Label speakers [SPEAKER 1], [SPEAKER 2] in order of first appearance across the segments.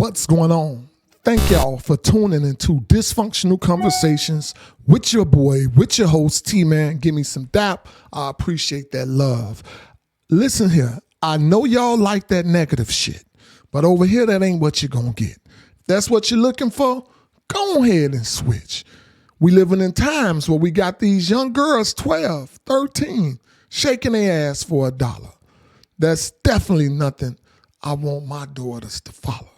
[SPEAKER 1] What's going on? Thank y'all for tuning into Dysfunctional Conversations with your boy, with your host, T-Man. Give me some dap. I appreciate that love. Listen here, I know y'all like that negative shit, but over here, that ain't what you're gonna get. If that's what you're looking for, go ahead and switch. We living in times where we got these young girls, 12, 13, shaking their ass for $1. That's definitely nothing I want my daughters to follow.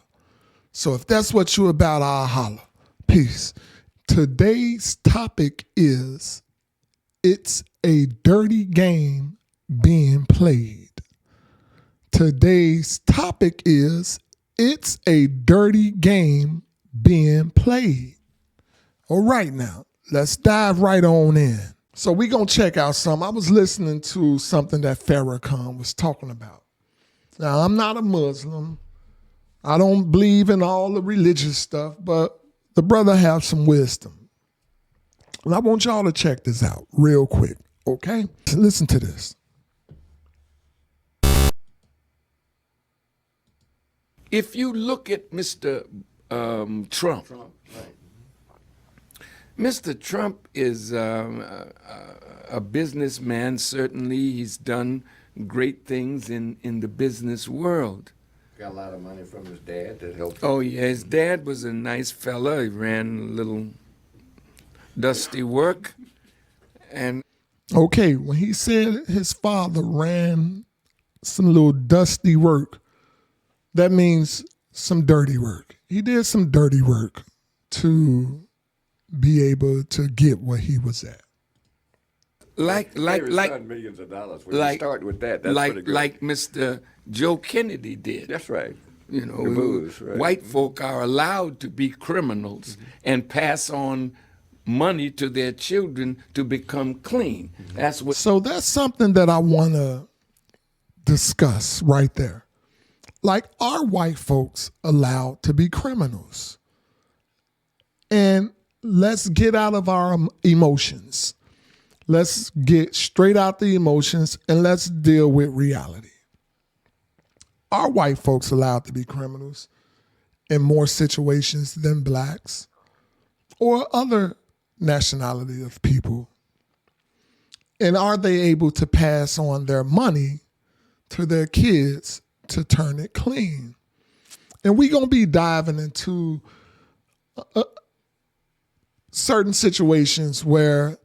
[SPEAKER 1] So if that's what you're about, I'll holler. Peace. Today's topic is, it's a dirty game being played. Today's topic is, it's a dirty game being played. All right, now, let's dive right on in. So we're going to check out something. I was listening to something that Farrakhan was talking about. Now, I'm not a Muslim. I don't believe in all the religious stuff, but the brother has some wisdom. And I want y'all to check this out real quick, okay? Listen to this.
[SPEAKER 2] If you look at Mr. Trump,
[SPEAKER 3] Right.
[SPEAKER 2] Mr. Trump is a businessman. Certainly, he's done great things in the business world.
[SPEAKER 3] Got a lot of money from his dad that helped him.
[SPEAKER 2] Oh, yeah, his dad was a nice fella. He ran a little dusty work. And
[SPEAKER 1] Okay, when he said his father ran some little dusty work, that means some dirty work. He did some dirty work to be able to get where he was at.
[SPEAKER 2] like
[SPEAKER 3] millions of dollars. When you start with that, that's pretty good.
[SPEAKER 2] like Mr. Joe Kennedy did.
[SPEAKER 3] That's right.
[SPEAKER 2] You know,
[SPEAKER 3] The booze, right.
[SPEAKER 2] white folk are allowed to be criminals and pass on money to their children to become clean. That's what.
[SPEAKER 1] So that's something that I want to discuss right there. Like, are white folks allowed to be criminals? And let's get out of our emotions. Let's get straight out the emotions and let's deal with reality. Are white folks allowed to be criminals in more situations than blacks or other nationality of people? And are they able to pass on their money to their kids to turn it clean? And we're going to be diving into certain situations where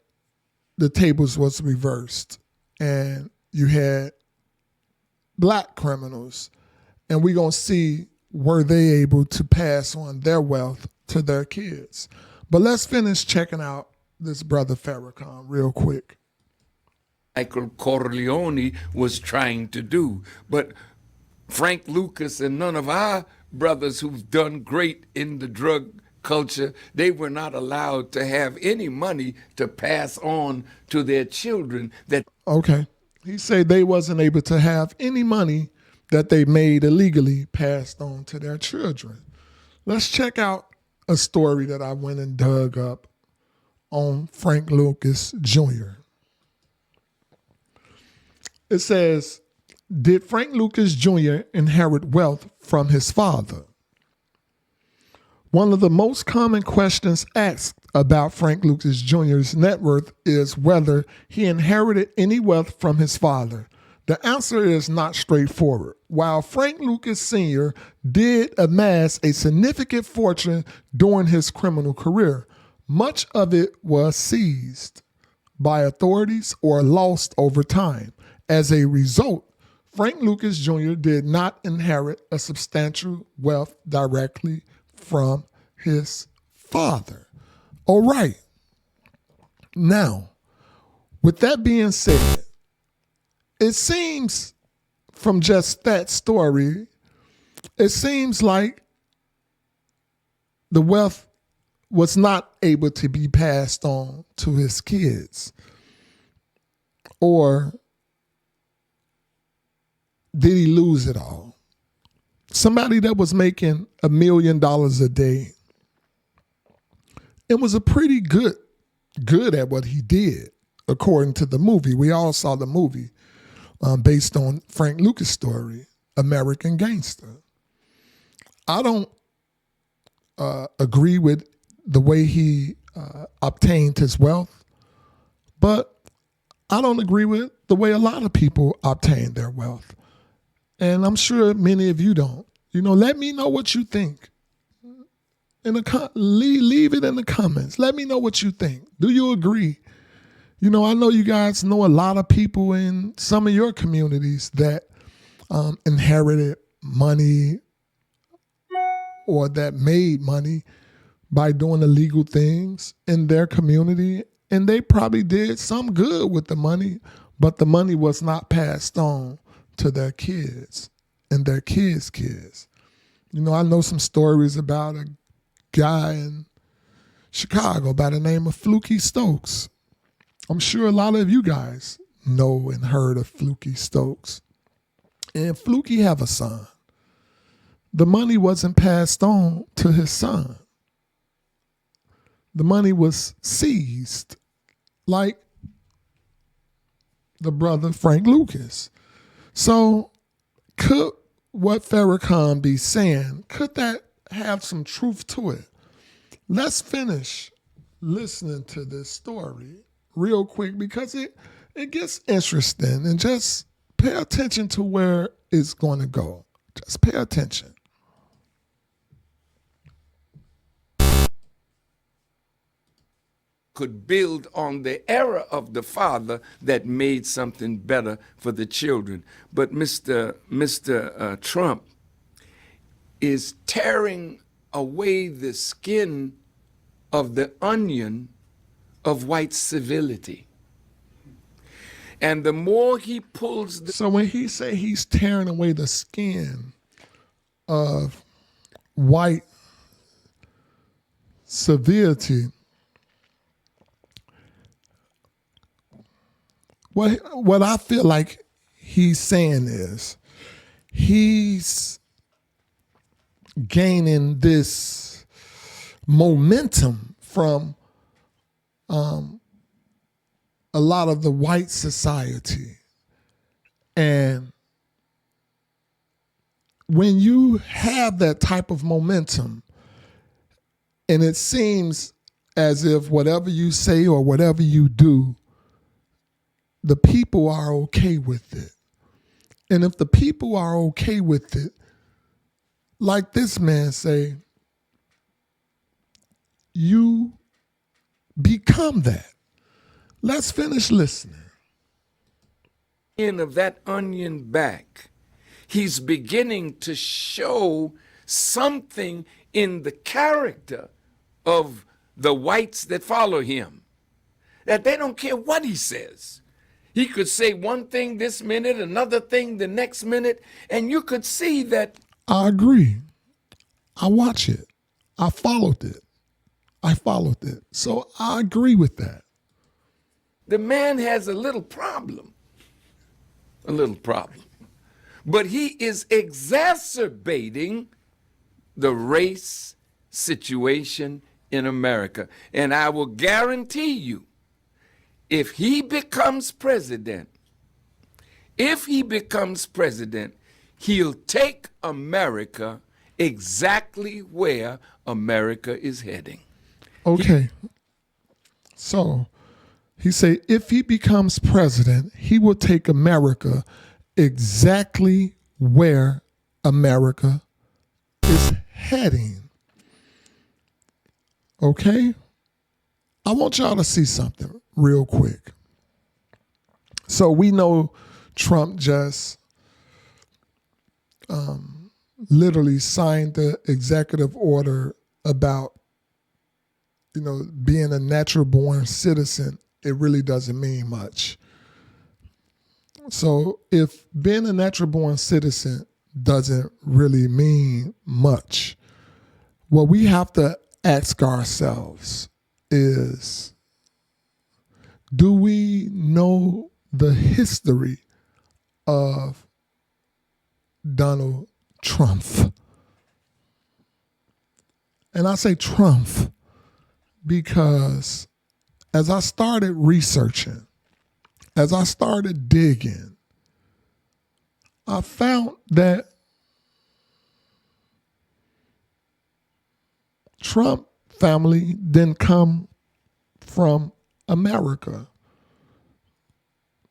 [SPEAKER 1] the tables was reversed and you had black criminals, and we're going to see, were they able to pass on their wealth to their kids? But let's finish checking out this brother Farrakhan real quick.
[SPEAKER 2] Michael Corleone was trying to do. But Frank Lucas and none of our brothers who've done great in the drug culture, they were not allowed to have any money to pass on to their children.
[SPEAKER 1] Okay. He said they wasn't able to have any money that they made illegally passed on to their children. Let's check out a story that I went and dug up on Frank Lucas Jr. It says, did Frank Lucas Jr. inherit wealth from his father? One of the most common questions asked about Frank Lucas Jr.'s net worth is whether he inherited any wealth from his father. The answer is not straightforward. While Frank Lucas Sr. did amass a significant fortune during his criminal career, much of it was seized by authorities or lost over time. As a result, Frank Lucas Jr. did not inherit a substantial wealth directly from his father. All right. Now, with that being said, it seems from just that story, it seems like the wealth was not able to be passed on to his kids. Or did he lose it all? Somebody that was making $1 million a day, it was a pretty good at what he did, according to the movie. We all saw the movie based on Frank Lucas' story, American Gangster. I don't agree with the way he obtained his wealth, but I don't agree with the way a lot of people obtain their wealth. And I'm sure many of you don't. Let me know what you think. Leave it in the comments. Let me know what you think. Do you agree? I know you guys know a lot of people in some of your communities that inherited money or that made money by doing illegal things in their community. And they probably did some good with the money, but the money was not passed on to their kids and their kids' kids. I know some stories about a guy in Chicago by the name of Fluky Stokes. I'm sure a lot of you guys know and heard of Fluky Stokes. And Fluky have a son. The money wasn't passed on to his son. The money was seized, like the brother Frank Lucas. So could what Farrakhan be saying, could that have some truth to it? Let's finish listening to this story real quick because it gets interesting, and just pay attention to where it's going to go. Just pay attention.
[SPEAKER 2] Could build on the era of the father that made something better for the children. But Mr. Trump is tearing away the skin of the onion of white civility. And the more he pulls the...
[SPEAKER 1] So when he say he's tearing away the skin of white civility, what I feel like he's saying is he's gaining this momentum from a lot of the white society. And when you have that type of momentum, and it seems as if whatever you say or whatever you do, the people are okay with it. And if the people are okay with it, like this man say, you become that. Let's finish listening.
[SPEAKER 2] End of that onion back, he's beginning to show something in the character of the whites that follow him, that they don't care what he says. He could say one thing this minute, another thing the next minute, and you could see that.
[SPEAKER 1] I agree. I watch it. I followed it. So I agree with that.
[SPEAKER 2] The man has a little problem. But he is exacerbating the race situation in America. And I will guarantee you, if he becomes president, he'll take America exactly where America is heading.
[SPEAKER 1] Okay. So he say if he becomes president, he will take America exactly where America is heading. Okay? I want y'all to see something real quick. So we know Trump just literally signed the executive order about, being a natural born citizen. It really doesn't mean much. So if being a natural born citizen doesn't really mean much, what we have to ask ourselves is, do we know the history of Donald Trump? And I say Trump because as I started researching, as I started digging, I found that Trump family didn't come from America.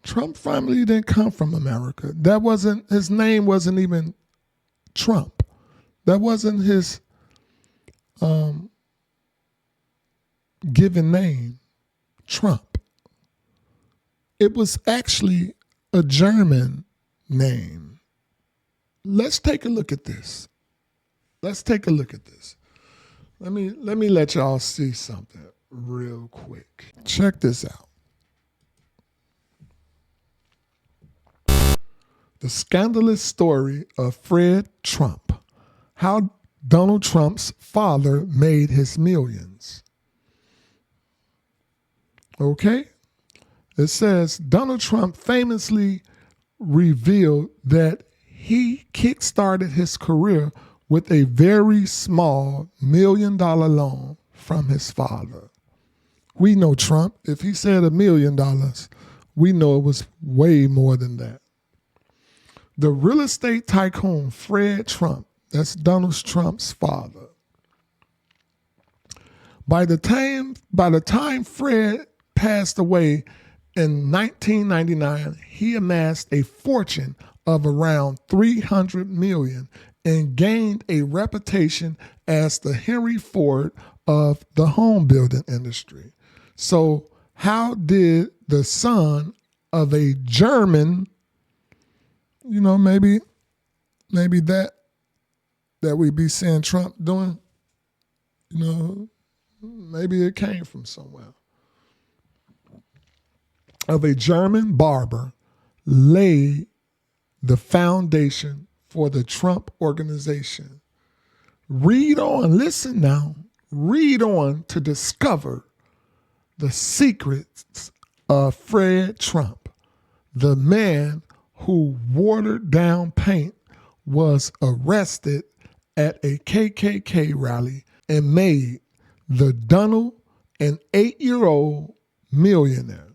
[SPEAKER 1] Trump family didn't come from America. That wasn't, his name wasn't even Trump. That wasn't his given name, Trump. It was actually a German name. Let's take a look at this. Let's take a look at this. Let me let y'all see something real quick. Check this out. The scandalous story of Fred Trump. How Donald Trump's father made his millions. Okay? It says Donald Trump famously revealed that he kickstarted his career with a very small $1 million loan from his father. We know Trump. If he said $1 million, we know it was way more than that. The real estate tycoon Fred Trump, that's Donald Trump's father. By the time Fred passed away in 1999, he amassed a fortune of around $300 million and gained a reputation as the Henry Ford of the home building industry. So how did the son of a German, maybe that we be seeing Trump doing, maybe it came from somewhere, of a German barber laid the foundation for the Trump organization. Read on, listen now, read on to discover the secrets of Fred Trump, the man who watered down paint was arrested at a KKK rally and made the Donald an 8-year-old millionaire.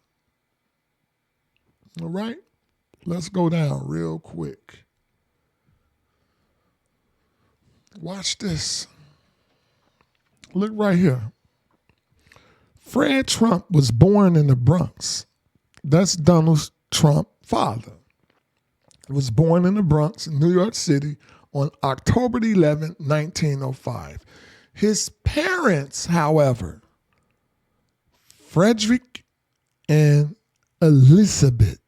[SPEAKER 1] All right, let's go down real quick. Watch this. Look right here. Fred Trump was born in the Bronx. That's Donald Trump's father. He was born in the Bronx, New York City, on October 11, 1905. His parents, however, Frederick and Elizabeth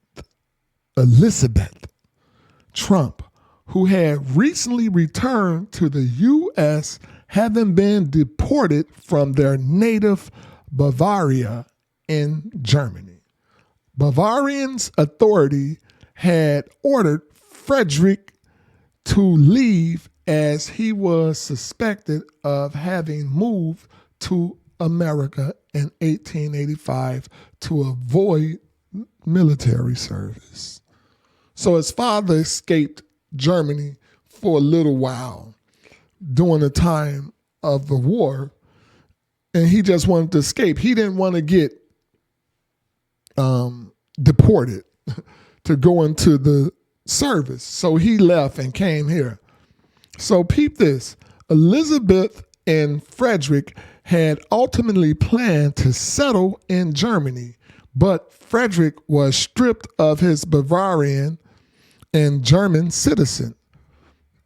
[SPEAKER 1] Trump, who had recently returned to the U.S., having been deported from their native Bavaria in Germany. Bavarian's authority had ordered Frederick to leave as he was suspected of having moved to America in 1885 to avoid military service. So his father escaped Germany for a little while during the time of the war, and he just wanted to escape. He didn't want to get deported to go into the service. So he left and came here. So peep this. Elizabeth and Frederick had ultimately planned to settle in Germany, but Frederick was stripped of his Bavarian and German citizen.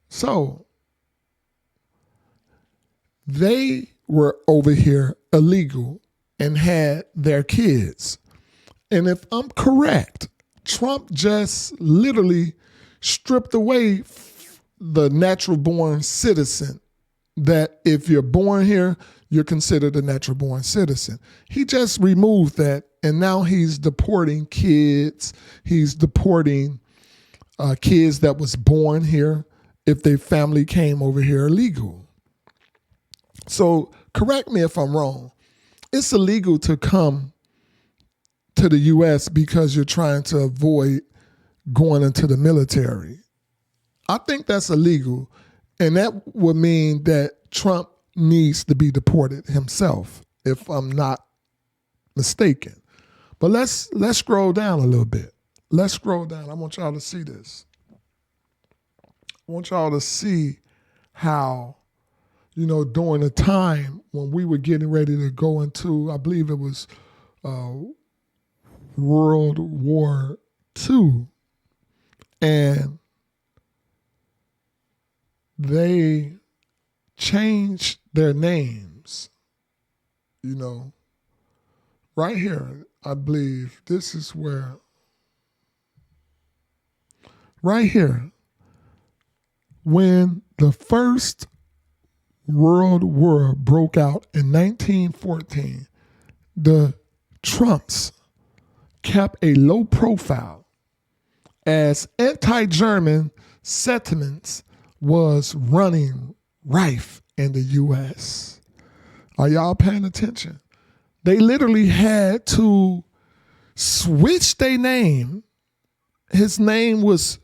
[SPEAKER 1] So they were over here illegal and had their kids. And if I'm correct, Trump just literally stripped away the natural born citizen, that if you're born here, you're considered a natural born citizen. He just removed that, and now he's deporting kids. He's deporting kids that was born here if their family came over here illegal. So correct me if I'm wrong. It's illegal to come to the U.S. because you're trying to avoid going into the military. I think that's illegal, and that would mean that Trump needs to be deported himself, if I'm not mistaken. But let's scroll down a little bit. Let's scroll down. I want y'all to see this. I want y'all to see how, during the time when we were getting ready to go into, I believe it was World War II, and they changed their names, right here, I believe this is where, right here, when the first World War broke out in 1914, the Trumps kept a low profile as anti-German sentiments was running rife in the U.S. Are y'all paying attention? They literally had to switch their name. His name was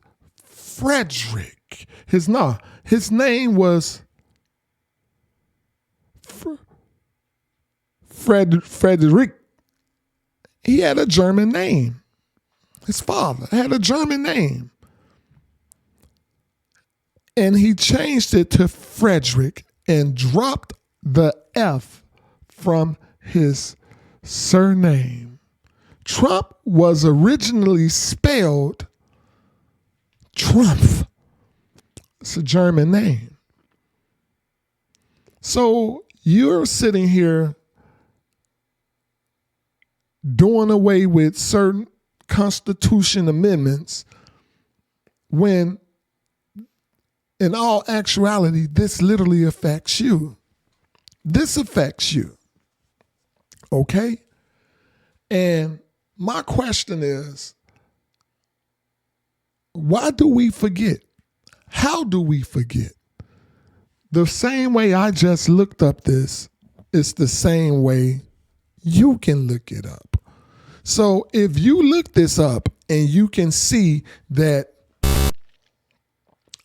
[SPEAKER 1] Frederick. His name was Frederick. He had a German name. His father had a German name. And he changed it to Frederick and dropped the F from his surname. Trump was originally spelled Trump. It's a German name. So you're sitting here doing away with certain Constitution amendments when in all actuality, this literally affects you. This affects you. Okay? And my question is, why do we forget? How do we forget? The same way I just looked up this, it's the same way you can look it up. So if you look this up and you can see that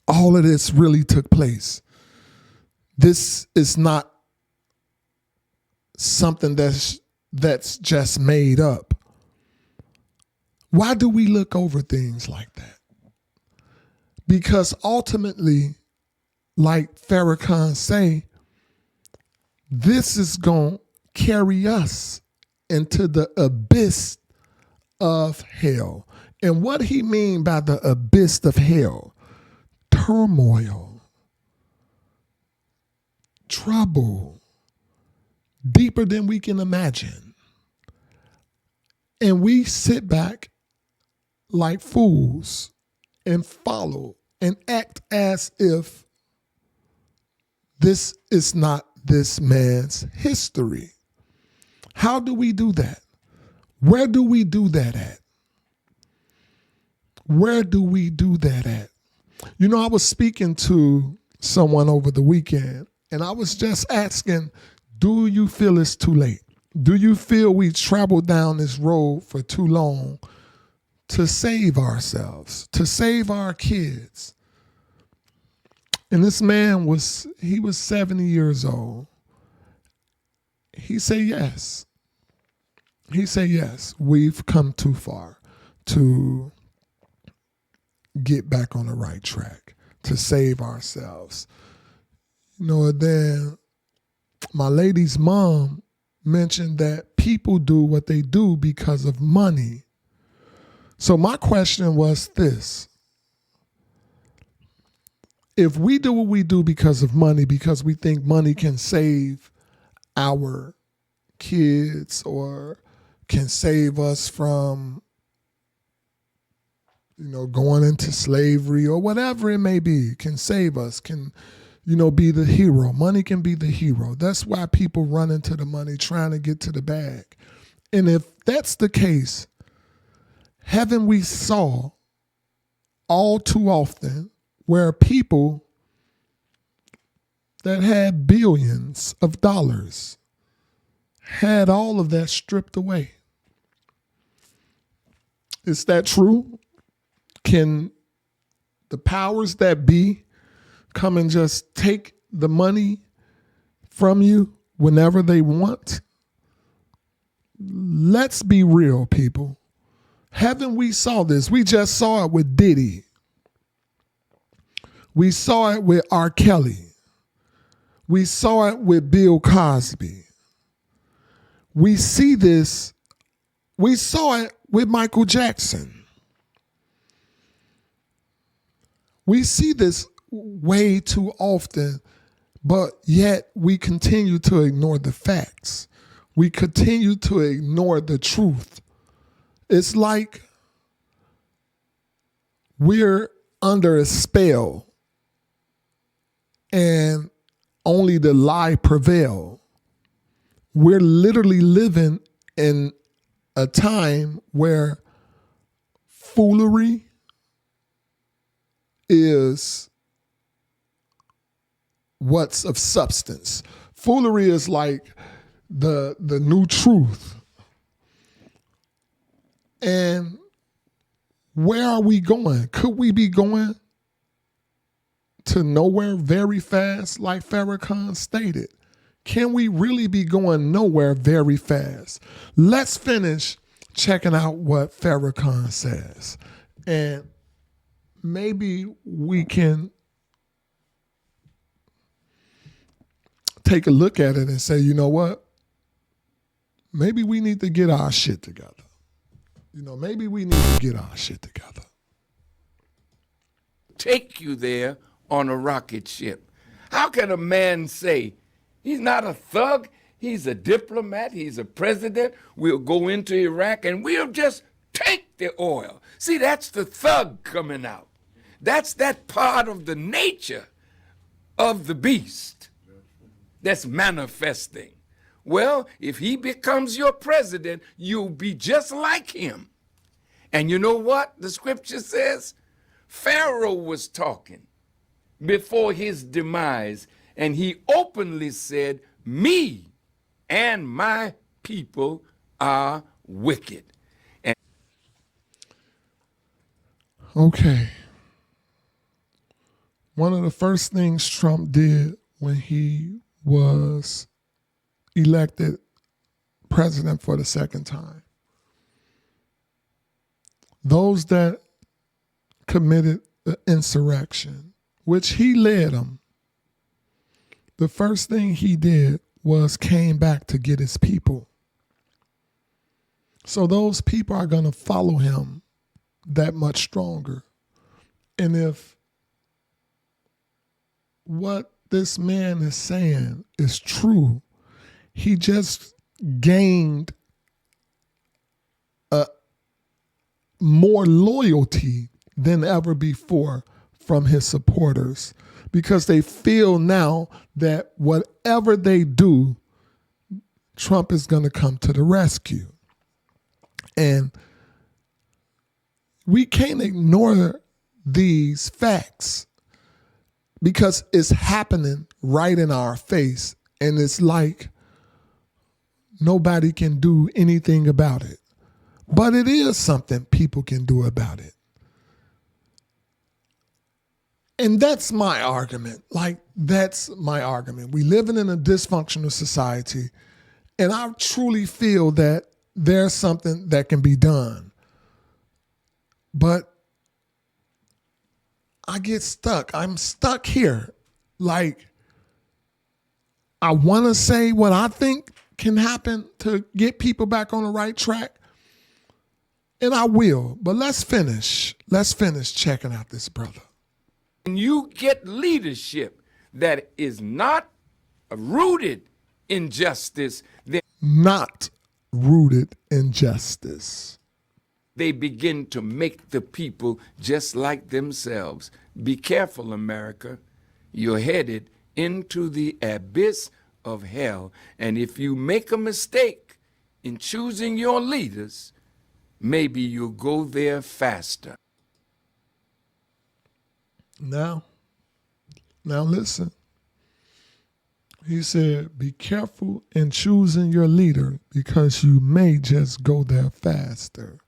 [SPEAKER 1] all of this really took place, this is not something that's just made up. Why do we look over things like that? Because ultimately, like Farrakhan say, this is going to carry us into the abyss of hell. And what he mean by the abyss of hell? Turmoil, trouble, deeper than we can imagine. And we sit back like fools and follow and act as if this is not this man's history. How do we do that? Where do we do that at? Where do we do that at? I was speaking to someone over the weekend, and I was just asking, do you feel it's too late? Do you feel we traveled down this road for too long to save ourselves, to save our kids? And this man was 70 years old. He said yes. He said yes, we've come too far to get back on the right track, to save ourselves. Then my lady's mom mentioned that people do what they do because of money. So my question was this: if we do what we do because of money, because we think money can save our kids or can save us from, going into slavery or whatever it may be, can save us, can, be the hero. Money can be the hero. That's why people run into the money trying to get to the bag. And if that's the case, haven't we saw all too often where people that had billions of dollars had all of that stripped away? Is that true? Can the powers that be come and just take the money from you whenever they want? Let's be real, people. Haven't we saw this? We just saw it with Diddy. We saw it with R. Kelly. We saw it with Bill Cosby. We see this, we saw it with Michael Jackson. We see this way too often, but yet we continue to ignore the facts. We continue to ignore the truth. It's like we're under a spell and only the lie prevail. We're literally living in a time where foolery is what's of substance. Foolery is like the new truth. And where are we going? Could we be going to nowhere very fast, like Farrakhan stated? Can we really be going nowhere very fast? Let's finish checking out what Farrakhan says. And maybe we can take a look at it and say, you know what? Maybe we need to get our shit together. Maybe we need to get our shit together.
[SPEAKER 2] Take you there on a rocket ship. How can a man say he's not a thug, he's a diplomat, he's a president, we'll go into Iraq and we'll just take the oil? See, that's the thug coming out. That's that part of the nature of the beast that's manifesting. Well, if he becomes your president, you'll be just like him. And you know what the scripture says? Pharaoh was talking before his demise, and he openly said, me and my people are wicked.
[SPEAKER 1] Okay. One of the first things Trump did when he was elected president for the second time, those that committed the insurrection, which he led them, the first thing he did was came back to get his people. So those people are going to follow him that much stronger. And if what this man is saying is true, he just gained more loyalty than ever before from his supporters, because they feel now that whatever they do, Trump is going to come to the rescue. And we can't ignore these facts because it's happening right in our face, and it's like nobody can do anything about it. But it is something people can do about it. And that's my argument. That's my argument. We living in a dysfunctional society, and I truly feel that there's something that can be done. But I get stuck. I'm stuck here. I want to say what I think can happen to get people back on the right track. And I will, but let's finish checking out this brother.
[SPEAKER 2] When you get leadership that is not rooted in justice, then
[SPEAKER 1] not rooted in justice,
[SPEAKER 2] they begin to make the people just like themselves. Be careful, America. You're headed into the abyss of hell. And if you make a mistake in choosing your leaders, maybe you'll go there faster.
[SPEAKER 1] Now listen. He said, be careful in choosing your leader because you may just go there faster.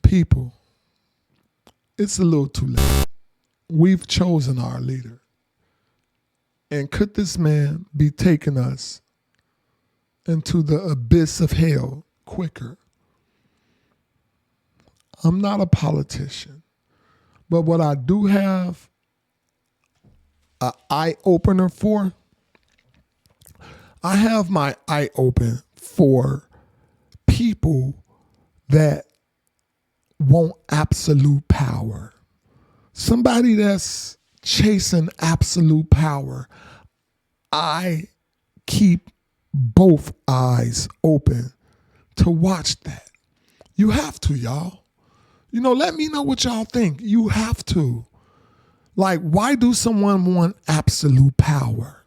[SPEAKER 1] People, it's a little too late. We've chosen our leader. And could this man be taking us into the abyss of hell quicker? I'm not a politician, but what I do have an eye opener for I have my eye open for people that want absolute power. Somebody that's chasing absolute power. I keep both eyes open to watch that. You have to, y'all. Let me know what y'all think. You have to. Like, why do someone want absolute power?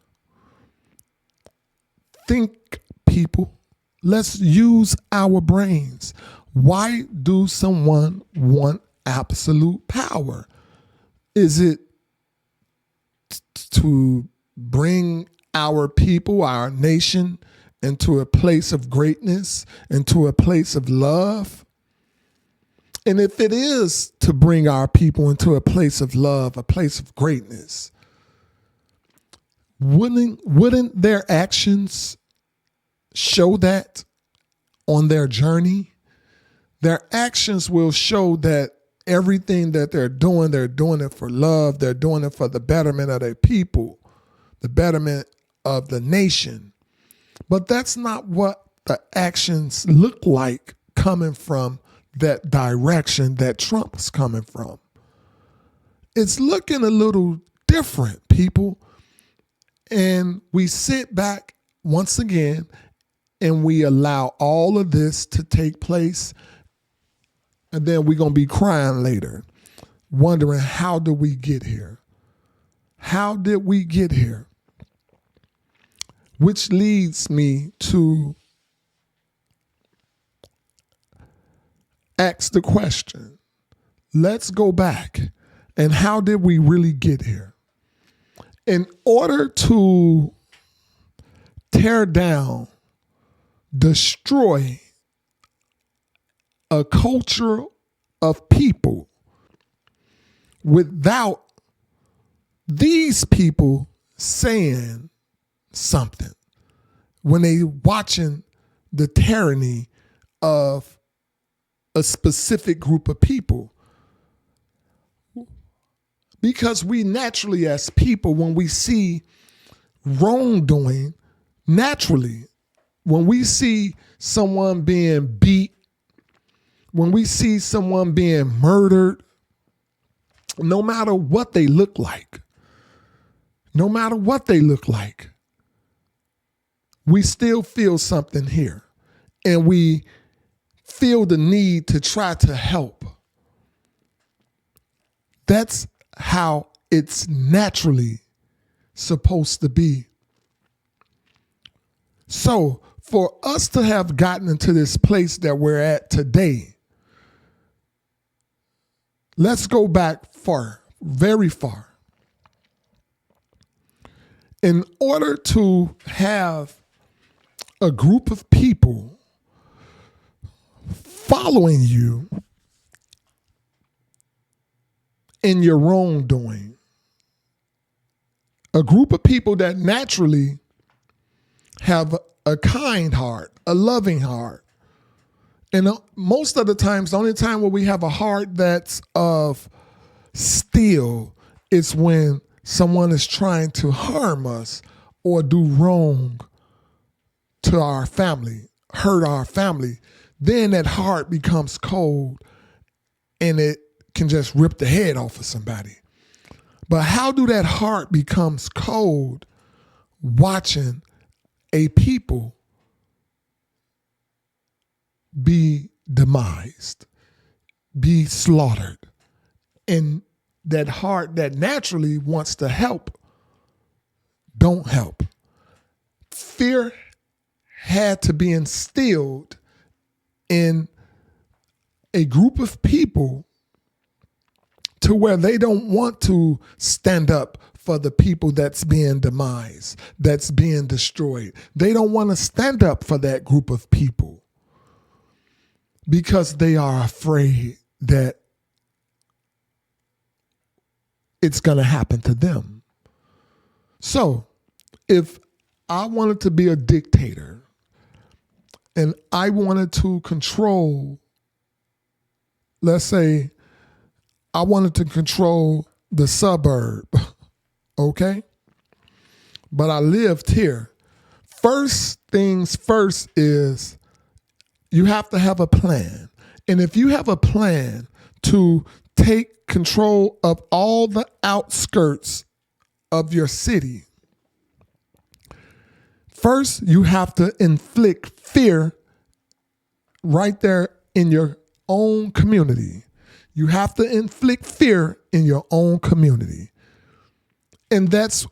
[SPEAKER 1] Think, people. Let's use our brains. Why do someone want absolute power? Is it to bring our people, our nation, into a place of greatness, into a place of love? And if it is to bring our people into a place of love, a place of greatness, wouldn't their actions show that on their journey? Their actions will show that everything that they're doing it for love. They're doing it for the betterment of their people, the betterment of the nation. But that's not what the actions look like coming from that direction that Trump's coming from. It's looking a little different, people. And we sit back once again and we allow all of this to take place. And then we're going to be crying later, wondering, how did we get here? How did we get here? Which leads me to ask the question, let's go back. And how did we really get here? In order to tear down, destroy a culture of people without these people saying something when they watching the tyranny of a specific group of people. Because we naturally, as people, when we see wrongdoing, naturally, when we see someone being beat, when we see someone being murdered, no matter what they look like, we still feel something here. And we feel the need to try to help. That's how it's naturally supposed to be. So for us to have gotten into this place that we're at today, let's go back far, very far. In order to have a group of people following you in your wrongdoing, a group of people that naturally have a kind heart, a loving heart. And most of the times, the only time where we have a heart that's of steel is when someone is trying to harm us or do wrong to our family, hurt our family. Then that heart becomes cold and it can just rip the head off of somebody. But how do that heart becomes cold watching a people be demised, be slaughtered, and that heart that naturally wants to help don't help? Fear had to be instilled in a group of people to where they don't want to stand up for the people that's being demised, that's being destroyed. They don't want to stand up for that group of people because they are afraid that it's going to happen to them. So if I wanted to be a dictator and I wanted to control, let's say, I wanted to control the suburb, okay? But I lived here. first things first is you have to have a plan. And if you have a plan to take control of all the outskirts of your city, first you have to inflict fear right there in your own community. You have to inflict fear in your own community. And that's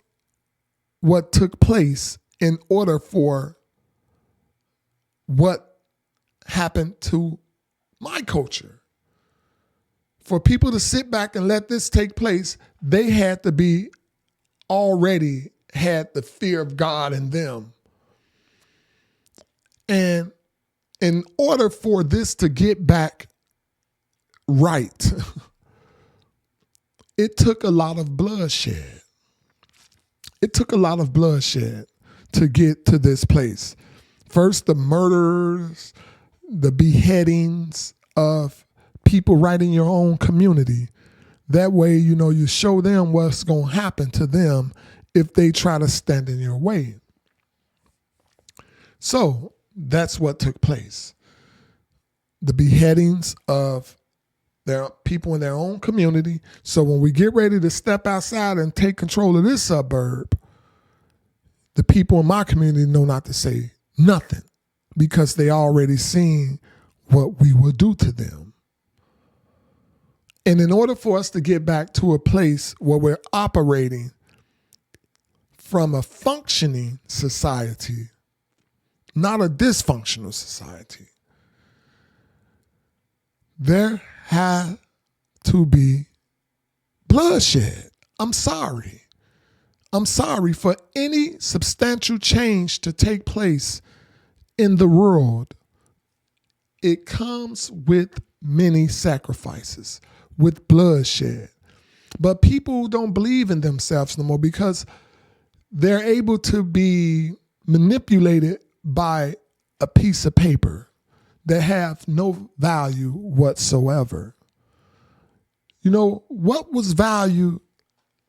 [SPEAKER 1] what took place in order for what happened to my culture. For people to sit back and let this take place, they had to be already had the fear of God in them. And in order for this to get back right, it took a lot of bloodshed. It took a lot of bloodshed to get to this place. First, the murders, the beheadings of people right in your own community. That way, you show them what's going to happen to them if they try to stand in your way. So that's what took place. The beheadings of their people in their own community. So when we get ready to step outside and take control of this suburb, the people in my community know not to say nothing because they already seen what we will do to them. And in order for us to get back to a place where we're operating from a functioning society, not a dysfunctional society, there had to be bloodshed. I'm sorry. I'm sorry for any substantial change to take place in the world. It comes with many sacrifices, with bloodshed. But people don't believe in themselves no more because they're able to be manipulated by a piece of paper that have no value whatsoever. What was value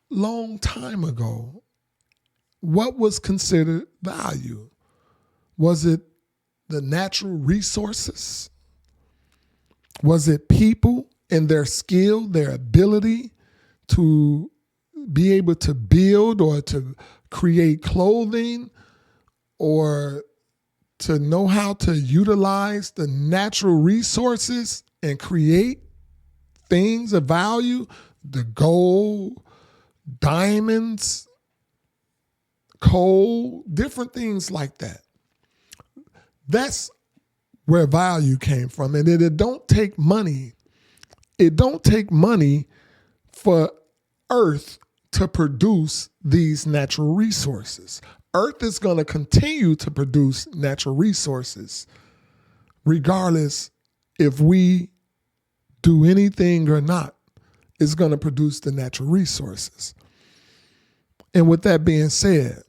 [SPEAKER 1] long time ago? What was considered value? Was it the natural resources? Was it people and their skill, their ability to be able to build or to create clothing or to know how to utilize the natural resources and create things of value, the gold, diamonds, coal, different things like that. That's where value came from. And it don't take money. It don't take money for Earth to produce these natural resources. Earth is going to continue to produce natural resources regardless if we do anything or not. It's going to produce the natural resources. And with that being said,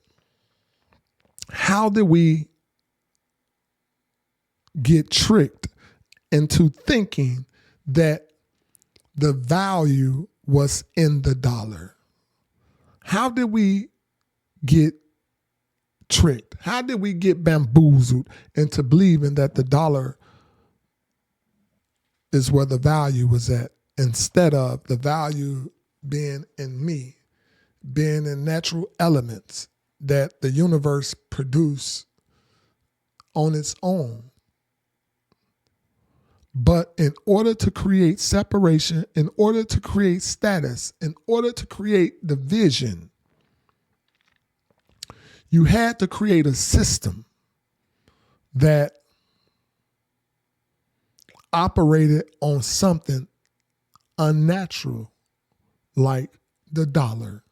[SPEAKER 1] how did we get tricked into thinking that the value was in the dollar? How did we get tricked? How did we get bamboozled into believing that the dollar is where the value was at instead of the value being in me, being in natural elements that the universe produced on its own? But in order to create separation, in order to create status, in order to create division, you had to create a system that operated on something unnatural like the dollar.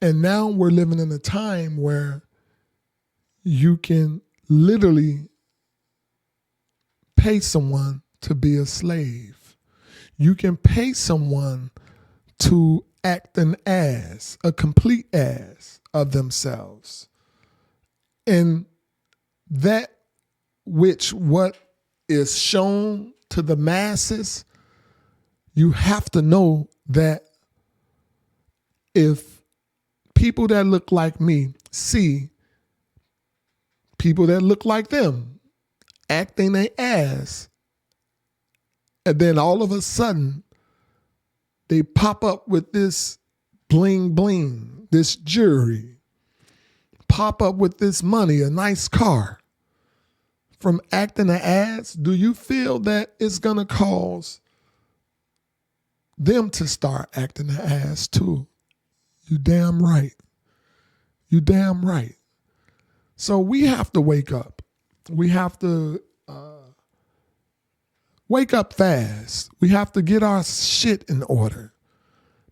[SPEAKER 1] And now we're living in a time where you can literally pay someone to be a slave. You can pay someone to act an ass, a complete ass of themselves. And that which what is shown to the masses, you have to know that if people that look like me see people that look like them acting their ass. And then all of a sudden, they pop up with this bling bling, this jewelry, pop up with this money, a nice car. From acting an ass, do you feel that it's going to cause them to start acting an ass too? You damn right. You damn right. So we have to wake up. We have to wake up fast. We have to get our shit in order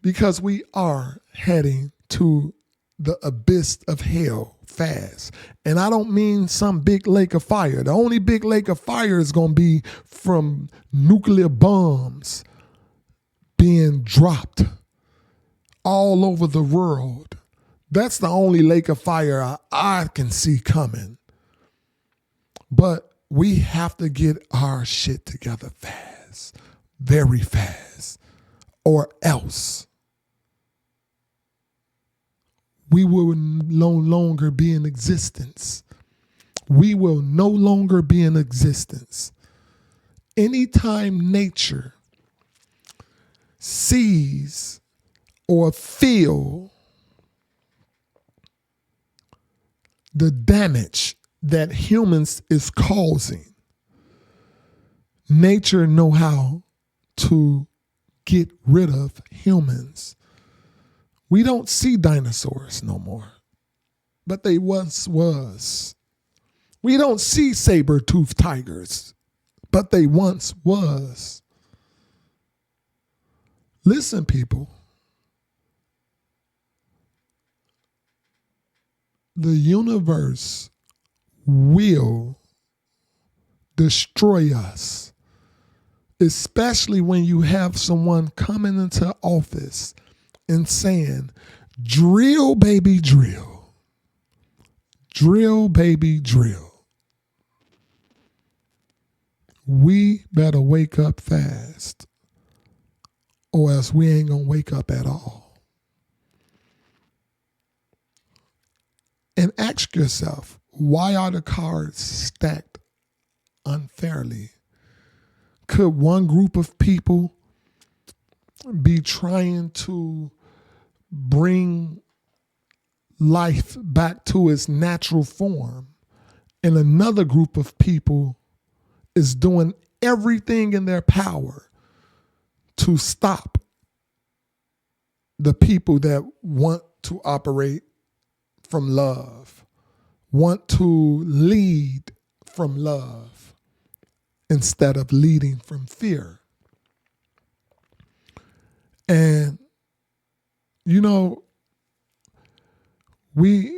[SPEAKER 1] because we are heading to the abyss of hell fast. And I don't mean some big lake of fire. The only big lake of fire is going to be from nuclear bombs being dropped all over the world. That's the only lake of fire I can see coming. But we have to get our shit together fast, very fast, or else we will no longer be in existence. We will no longer be in existence. Anytime nature sees or feel the damage that humans is causing, nature know how to get rid of humans. We don't see dinosaurs no more, but they once was. We don't see saber-toothed tigers, but they once was. Listen, people. The universe will destroy us, especially when you have someone coming into office and saying, drill, baby, drill. Drill, baby, drill. We better wake up fast, or else we ain't gonna wake up at all. And ask yourself, why are the cards stacked unfairly? Could one group of people be trying to bring life back to its natural form, and another group of people is doing everything in their power to stop the people that want to operate from love, want to lead from love instead of leading from fear? And, you know, we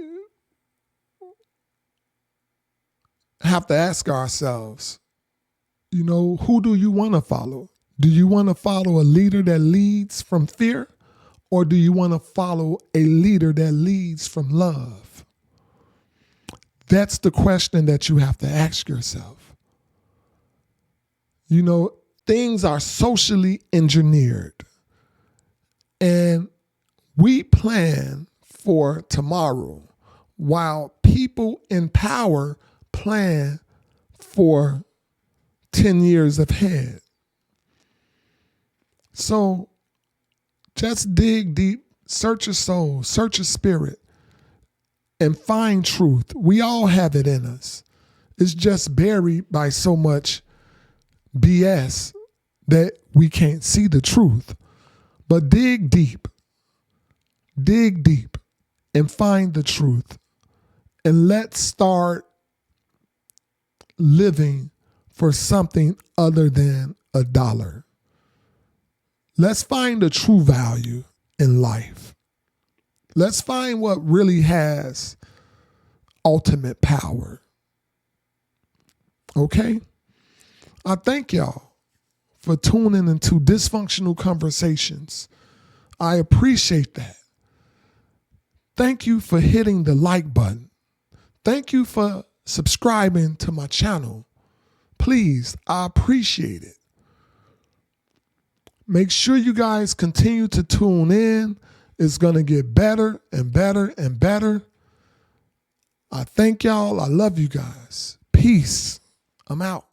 [SPEAKER 1] have to ask ourselves, you know, who do you want to follow? Do you want to follow a leader that leads from fear? Or do you want to follow a leader that leads from love? That's the question that you have to ask yourself. You know, things are socially engineered. And we plan for tomorrow while people in power plan for 10 years ahead. So just dig deep, search your soul, search your spirit, and find truth. We all have it in us. It's just buried by so much BS that we can't see the truth. But dig deep, and find the truth. And let's start living for something other than a dollar. Let's find the true value in life. Let's find what really has ultimate power. Okay? I thank y'all for tuning into Dysfunctional Conversations. I appreciate that. Thank you for hitting the like button. Thank you for subscribing to my channel. Please, I appreciate it. Make sure you guys continue to tune in. It's going to get better and better and better. I thank y'all. I love you guys. Peace. I'm out.